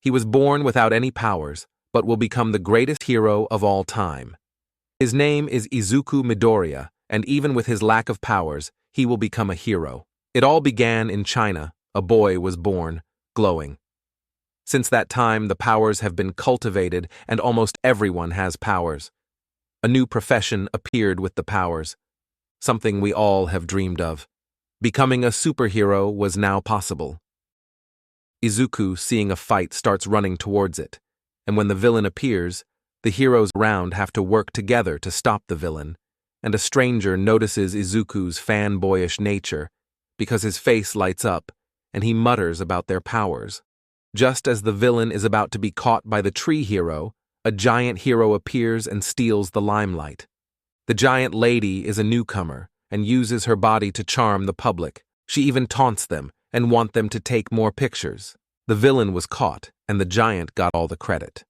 He was born without any powers, but will become the greatest hero of all time. His name is Izuku Midoriya, and even with his lack of powers, he will become a hero. It all began in China. A boy was born, glowing. Since that time, the powers have been cultivated, and almost everyone has powers. A new profession appeared with the powers, something we all have dreamed of. Becoming a superhero was now possible. Izuku, seeing a fight, starts running towards it, and when the villain appears, the heroes around have to work together to stop the villain, and a stranger notices Izuku's fanboyish nature because his face lights up, and he mutters about their powers. Just as the villain is about to be caught by the tree hero, a giant hero appears and steals the limelight. The giant lady is a newcomer and uses her body to charm the public. She even taunts them and wants them to take more pictures. The villain was caught, and the giant got all the credit.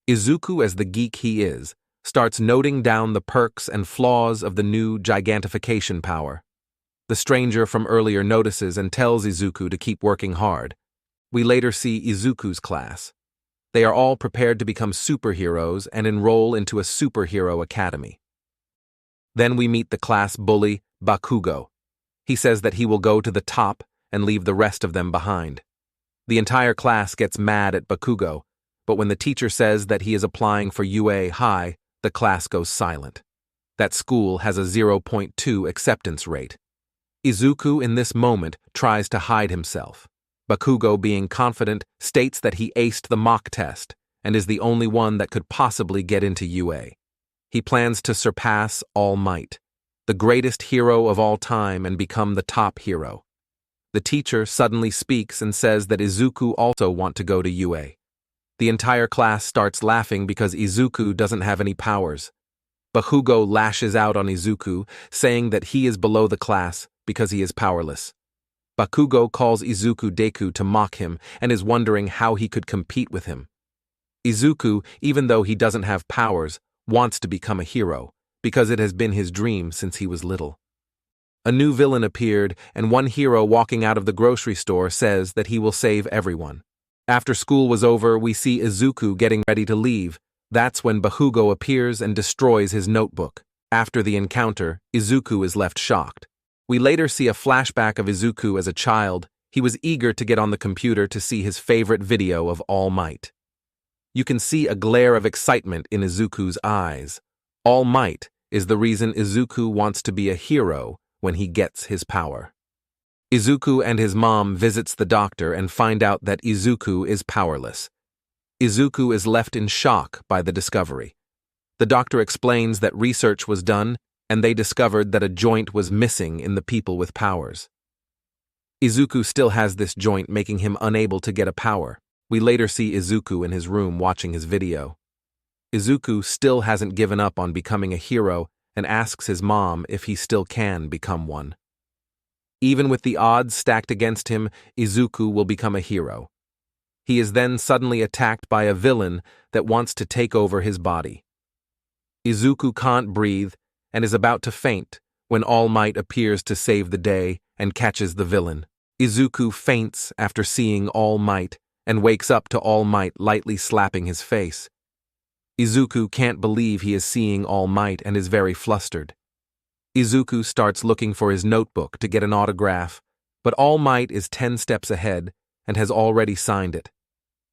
Izuku, as the geek he is, starts noting down the perks and flaws of the new gigantification power. The stranger from earlier notices and tells Izuku to keep working hard. We later see Izuku's class. They are all prepared to become superheroes and enroll into a superhero academy. Then we meet the class bully, Bakugo. He says that he will go to the top and leave the rest of them behind. The entire class gets mad at Bakugo, but when the teacher says that he is applying for UA High, the class goes silent. That school has a 0.2 acceptance rate. Izuku in this moment tries to hide himself. Bakugo, being confident, states that he aced the mock test and is the only one that could possibly get into UA. He plans to surpass All Might, the greatest hero of all time, and become the top hero. The teacher suddenly speaks and says that Izuku also wants to go to UA. The entire class starts laughing because Izuku doesn't have any powers. Bakugo lashes out on Izuku, saying that he is below the class because he is powerless. Bakugo calls Izuku Deku to mock him and is wondering how he could compete with him. Izuku, even though he doesn't have powers, wants to become a hero because it has been his dream since he was little. A new villain appeared, and one hero walking out of the grocery store says that he will save everyone. After school was over, we see Izuku getting ready to leave. That's when Bakugo appears and destroys his notebook. After the encounter, Izuku is left shocked. We later see a flashback of Izuku as a child. He was eager to get on the computer to see his favorite video of All Might. You can see a glare of excitement in Izuku's eyes. All Might is the reason Izuku wants to be a hero when he gets his power. Izuku and his mom visits the doctor and find out that Izuku is powerless. Izuku is left in shock by the discovery. The doctor explains that research was done and they discovered that a joint was missing in the people with powers. Izuku still has this joint, making him unable to get a power. We later see Izuku in his room watching his video. Izuku still hasn't given up on becoming a hero and asks his mom if he still can become one. Even with the odds stacked against him, Izuku will become a hero. He is then suddenly attacked by a villain that wants to take over his body. Izuku can't breathe and is about to faint when All Might appears to save the day and catches the villain. Izuku faints after seeing All Might and wakes up to All Might lightly slapping his face. Izuku can't believe he is seeing All Might and is very flustered. Izuku starts looking for his notebook to get an autograph, but All Might is 10 steps ahead and has already signed it.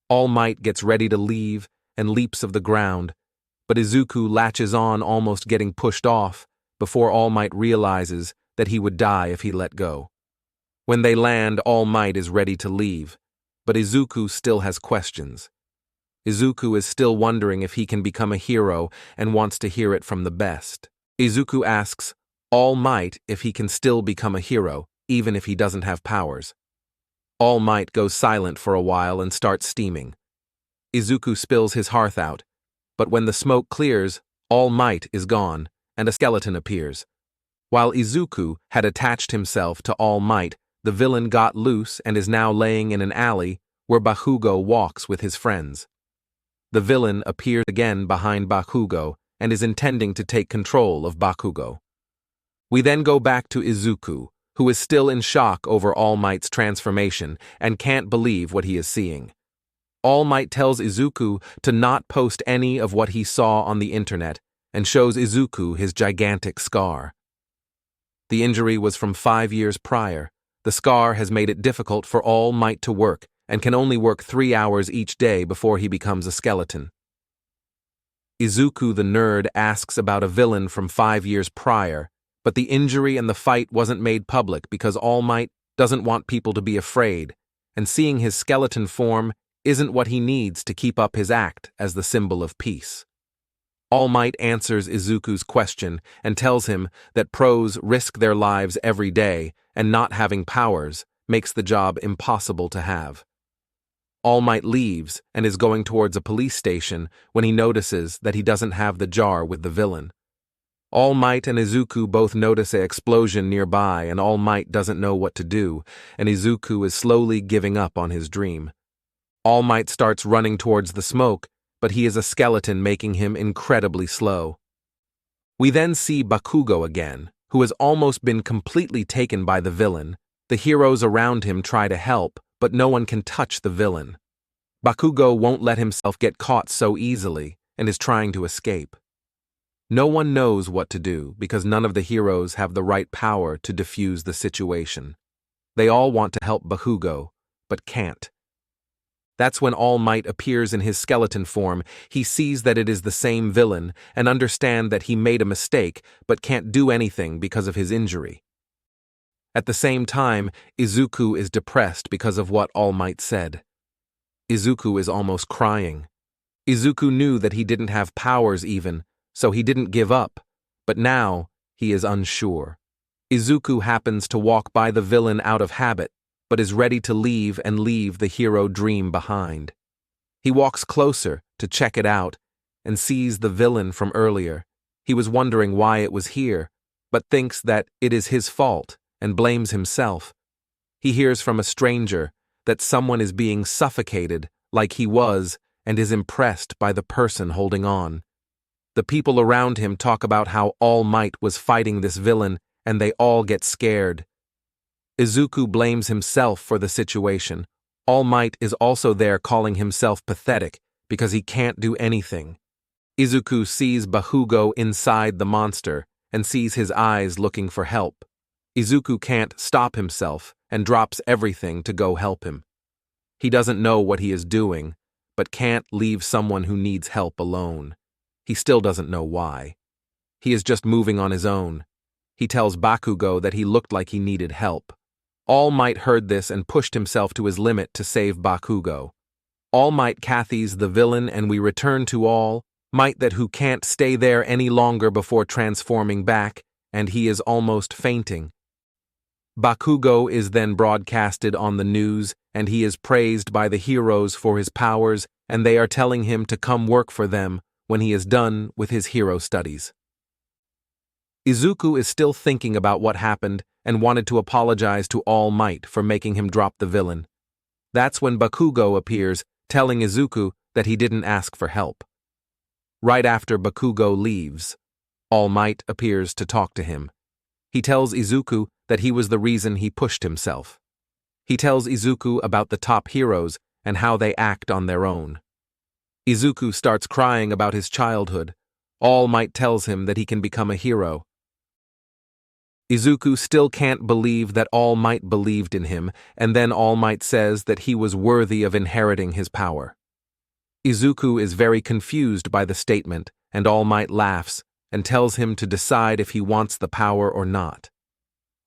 All Might gets ready to leave and leaps of the ground, but Izuku latches on, almost getting pushed off, before All Might realizes that he would die if he let go. When they land, All Might is ready to leave, but Izuku still has questions. Izuku is still wondering if he can become a hero and wants to hear it from the best. Izuku asks All Might if he can still become a hero, even if he doesn't have powers. All Might goes silent for a while and starts steaming. Izuku spills his hearth out, but when the smoke clears, All Might is gone, and a skeleton appears. While Izuku had attached himself to All Might, the villain got loose and is now laying in an alley where Bakugo walks with his friends. The villain appears again behind Bakugo and is intending to take control of Bakugo. We then go back to Izuku, who is still in shock over All Might's transformation and can't believe what he is seeing. All Might tells Izuku to not post any of what he saw on the internet and shows Izuku his gigantic scar. The injury was from 5 years prior. The scar has made it difficult for All Might to work and can only work 3 hours each day before he becomes a skeleton. Izuku the nerd asks about a villain from 5 years prior, but the injury and the fight wasn't made public because All Might doesn't want people to be afraid, and seeing his skeleton form isn't what he needs to keep up his act as the symbol of peace. All Might answers Izuku's question and tells him that pros risk their lives every day, and not having powers makes the job impossible to have. All Might leaves and is going towards a police station when he notices that he doesn't have the jar with the villain. All Might and Izuku both notice an explosion nearby, and All Might doesn't know what to do, and Izuku is slowly giving up on his dream. All Might starts running towards the smoke, but he is a skeleton, making him incredibly slow. We then see Bakugo again, who has almost been completely taken by the villain. The heroes around him try to help, but no one can touch the villain. Bakugo won't let himself get caught so easily and is trying to escape. No one knows what to do because none of the heroes have the right power to defuse the situation. They all want to help Bakugo, but can't. That's when All Might appears in his skeleton form. He sees that it is the same villain and understands that he made a mistake but can't do anything because of his injury. At the same time, Izuku is depressed because of what All Might said. Izuku is almost crying. Izuku knew that he didn't have powers even, so he didn't give up, but now he is unsure. Izuku happens to walk by the villain out of habit, but is ready to leave the hero dream behind. He walks closer to check it out and sees the villain from earlier. He was wondering why it was here, but thinks that it is his fault and blames himself. He hears from a stranger that someone is being suffocated like he was and is impressed by the person holding on. The people around him talk about how All Might was fighting this villain and they all get scared. Izuku blames himself for the situation. All Might is also there calling himself pathetic because he can't do anything. Izuku sees Bakugo inside the monster and sees his eyes looking for help. Izuku can't stop himself and drops everything to go help him. He doesn't know what he is doing, but can't leave someone who needs help alone. He still doesn't know why. He is just moving on his own. He tells Bakugo that he looked like he needed help. All Might heard this and pushed himself to his limit to save Bakugo. All Might cathes the villain and we return to All Might that who can't stay there any longer before transforming back, and he is almost fainting. Bakugo is then broadcasted on the news and he is praised by the heroes for his powers, and they are telling him to come work for them when he is done with his hero studies. Izuku is still thinking about what happened and wanted to apologize to All Might for making him drop the villain. That's when Bakugo appears, telling Izuku that he didn't ask for help. Right after Bakugo leaves, All Might appears to talk to him. He tells Izuku that he was the reason he pushed himself. He tells Izuku about the top heroes and how they act on their own. Izuku starts crying about his childhood. All Might tells him that he can become a hero. Izuku still can't believe that All Might believed in him, and then All Might says that he was worthy of inheriting his power. Izuku is very confused by the statement, and All Might laughs and tells him to decide if he wants the power or not.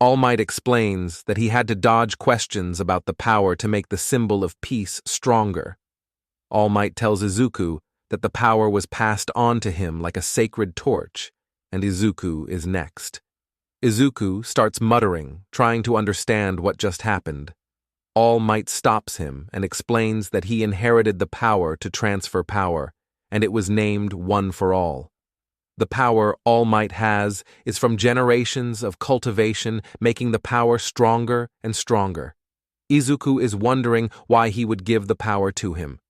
All Might explains that he had to dodge questions about the power to make the symbol of peace stronger. All Might tells Izuku that the power was passed on to him like a sacred torch, and Izuku is next. Izuku starts muttering, trying to understand what just happened. All Might stops him and explains that he inherited the power to transfer power, and it was named One for All. The power All Might has is from generations of cultivation, making the power stronger and stronger. Izuku is wondering why he would give the power to him,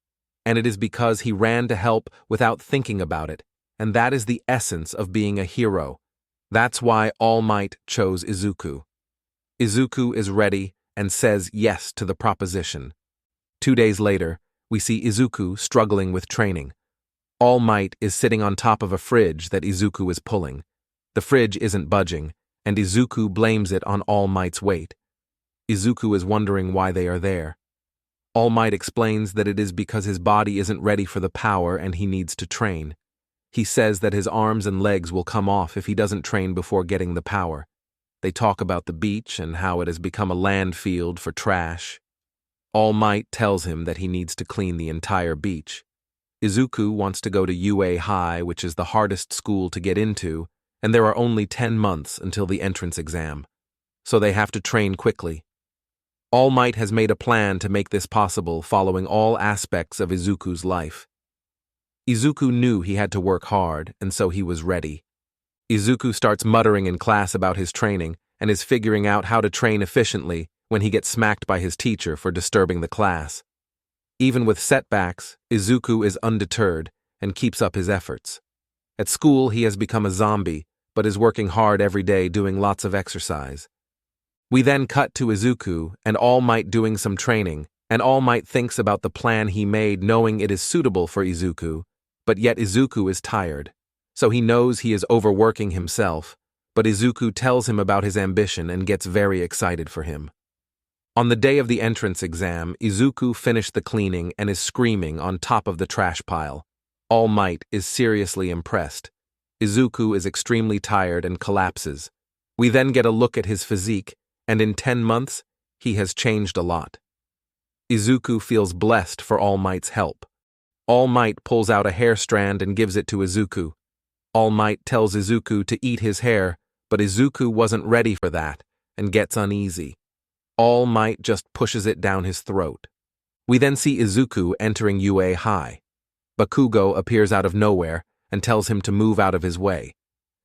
and it is because he ran to help without thinking about it, and that is the essence of being a hero. That's why All Might chose Izuku. Izuku is ready and says yes to the proposition. 2 days later, we see Izuku struggling with training. All Might is sitting on top of a fridge that Izuku is pulling. The fridge isn't budging, and Izuku blames it on All Might's weight. Izuku is wondering why they are there. All Might explains that it is because his body isn't ready for the power and he needs to train. He says that his arms and legs will come off if he doesn't train before getting the power. They talk about the beach and how it has become a landfill for trash. All Might tells him that he needs to clean the entire beach. Izuku wants to go to UA High, which is the hardest school to get into, and there are only 10 months until the entrance exam. So they have to train quickly. All Might has made a plan to make this possible, following all aspects of Izuku's life. Izuku knew he had to work hard, and so he was ready. Izuku starts muttering in class about his training and is figuring out how to train efficiently when he gets smacked by his teacher for disturbing the class. Even with setbacks, Izuku is undeterred and keeps up his efforts. At school, he has become a zombie, but is working hard every day doing lots of exercise. We then cut to Izuku and All Might doing some training, and All Might thinks about the plan he made knowing it is suitable for Izuku, but yet Izuku is tired. So he knows he is overworking himself, but Izuku tells him about his ambition and gets very excited for him. On the day of the entrance exam, Izuku finished the cleaning and is screaming on top of the trash pile. All Might is seriously impressed. Izuku is extremely tired and collapses. We then get a look at his physique, and in 10 months, he has changed a lot. Izuku feels blessed for All Might's help. All Might pulls out a hair strand and gives it to Izuku. All Might tells Izuku to eat his hair, but Izuku wasn't ready for that and gets uneasy. All Might just pushes it down his throat. We then see Izuku entering UA High. Bakugo appears out of nowhere and tells him to move out of his way.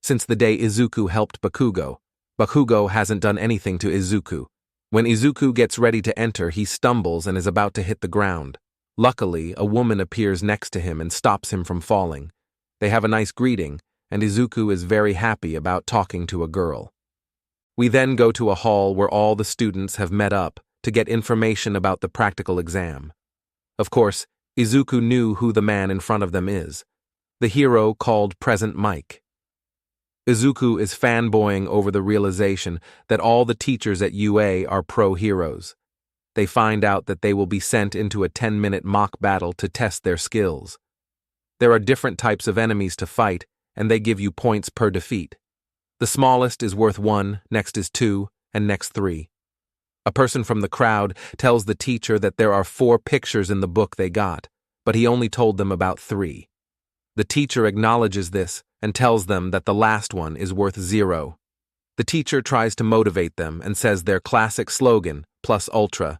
Since the day Izuku helped Bakugo, Bakugo hasn't done anything to Izuku. When Izuku gets ready to enter, he stumbles and is about to hit the ground. Luckily, a woman appears next to him and stops him from falling. They have a nice greeting, and Izuku is very happy about talking to a girl. We then go to a hall where all the students have met up to get information about the practical exam. Of course, Izuku knew who the man in front of them is, the hero called Present Mike. Izuku is fanboying over the realization that all the teachers at UA are pro-heroes. They find out that they will be sent into a 10-minute mock battle to test their skills. There are different types of enemies to fight, and they give you points per defeat. The smallest is worth 1, next is 2, and next 3. A person from the crowd tells the teacher that there are 4 pictures in the book they got, but he only told them about 3. The teacher acknowledges this and tells them that the last one is worth 0. The teacher tries to motivate them and says their classic slogan, plus ultra.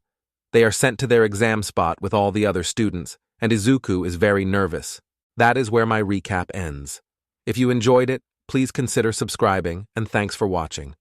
They are sent to their exam spot with all the other students, and Izuku is very nervous. That is where my recap ends. If you enjoyed it, please consider subscribing, and thanks for watching.